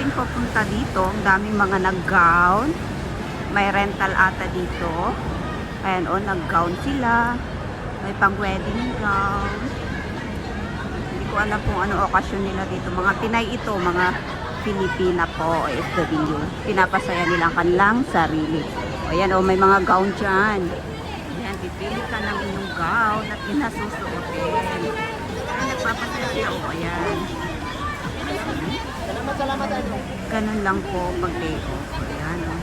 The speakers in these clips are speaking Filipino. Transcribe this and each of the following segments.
natin papunta dito. Ang daming mga nag-gown. May rental ata dito. Ayan o, nag-gown sila. May pang-wedding gown. Hindi ko alam kung ano okasyon nila dito. Mga Pinay ito, mga Pilipina po, OFW. Pinapasaya nila ang kanilang sarili. O ayan o, may mga gown dyan. Ayan, pipili ka ng inyong gown at inasusuotin. Ayan, nagpapasaya sila. O, ayan. Salamat. Ganun lang po pag day off. Ayan o.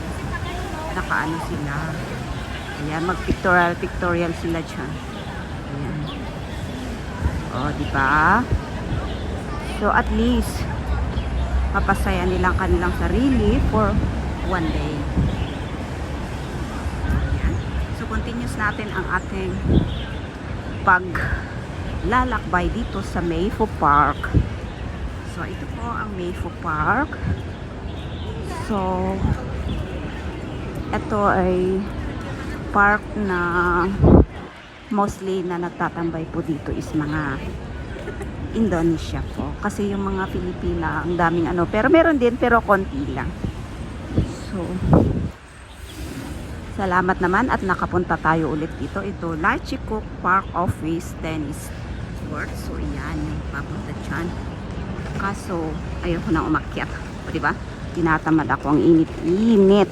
Nakaano sila. Ayan, mag-pictorial sila dyan. Ayan. O, diba? So, at least, mapasaya nilang kanilang sarili for one day. Ayan. So, continuous natin ang ating paglalakbay dito sa Mayfo Park. So, ito po ang Mayfo Park. So, ito ay park na mostly na nagtatambay po dito is mga Indonesia po. Kasi yung mga Pilipina, ang daming ano. Pero meron din, pero konti lang. So, salamat naman at nakapunta tayo ulit dito. Ito, Lachikuk Park Office Tennis Court. So, yan yung papunta dyan. Kaso, ayoko na umakyat. O, diba? Tinatamad ako, ang init-init.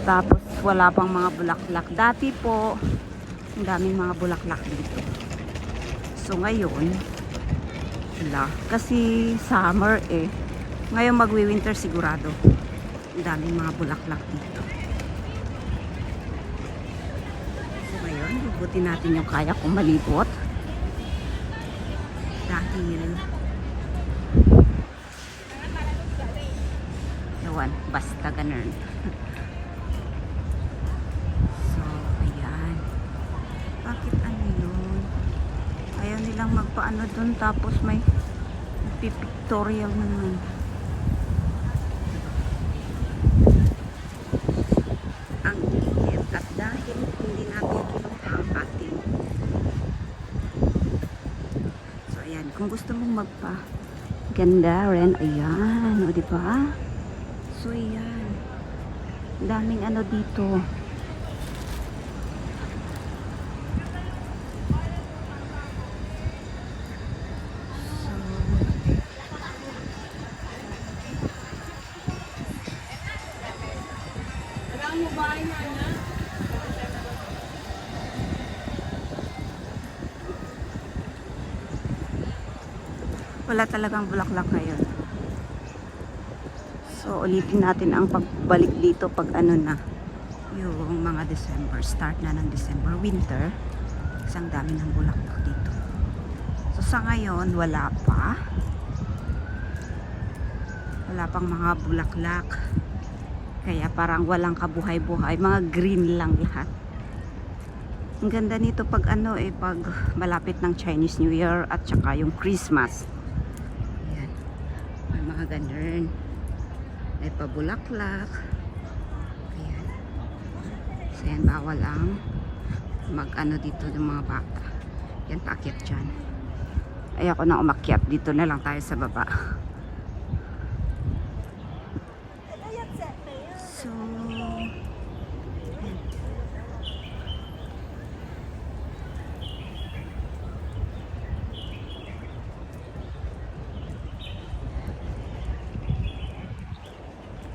Tapos, wala pang mga bulaklak. Dati po, ang daming mga bulaklak dito. So, ngayon, wala. Kasi summer eh. Ngayon magwi-winter sigurado. Ang daming mga bulaklak dito. So, ngayon, bubutin natin yung kaya kong malibot. Dahil ewan, basta ganun. So, ayan. Bakit ano yun? Ayaw nilang magpaano dun, tapos may pictorial naman. Ang init at dahil hindi natin kinuha ang ating. So, ayan. Kung gusto mong magpa ganda rin, ayan. O, diba? So, ayan. Daming ano dito. Wala talagang bulaklak ngayon. So, ulitin natin ang pagbalik dito pag ano na. Yung mga December. Start na ng December. Winter. Isang dami ng bulaklak dito. So, sa ngayon, wala pa. Wala pang mga bulaklak. Kaya parang walang kabuhay-buhay. Mga green lang lahat. Ang ganda nito pag ano eh, pag malapit ng Chinese New Year at saka yung Christmas. Ayan. May mga ganun. May pabulaklak. Ayan. So yan, bawal ang mag ano dito ng mga bata. Yan, paakyat dyan. Ayoko na umakyat. Dito na lang tayo sa baba. So,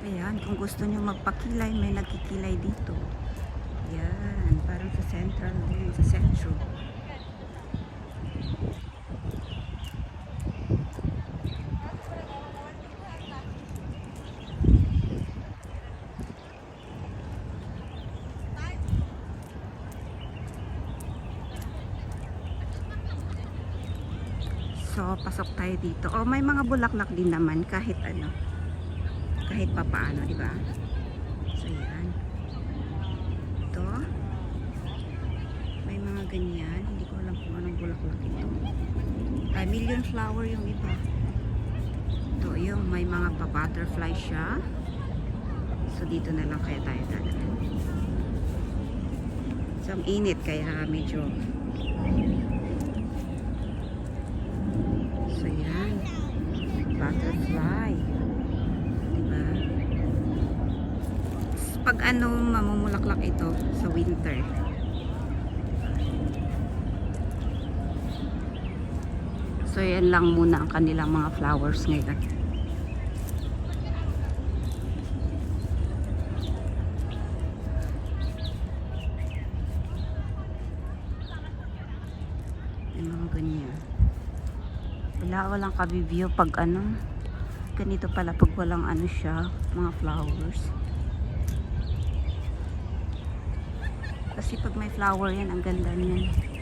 ayan, kung gusto nyo magpakilay, may nagkikilay dito. Yan, parang sa central din, sa centro. So, pasok tayo dito. Oh, may mga bulaklak din naman kahit ano. Kahit papaano, di ba? So, yan. Ito. May mga ganyan. Hindi ko alam kung anong bulaklak ito. Million flower yung iba. Ito, yung may mga pa-butterfly siya. So, dito na lang kaya tayo dadaan. So, ang init kaya medyo so, yan. Butterfly. pag ano, mamumulaklak ito sa winter. So, yan lang muna ang kanilang mga flowers ngayon. Yung mga ganyan. Walang kabibyo pag ano. Ganito pala pag walang ano siya, mga flowers. Kasi pag may flower yan, ang ganda niyan.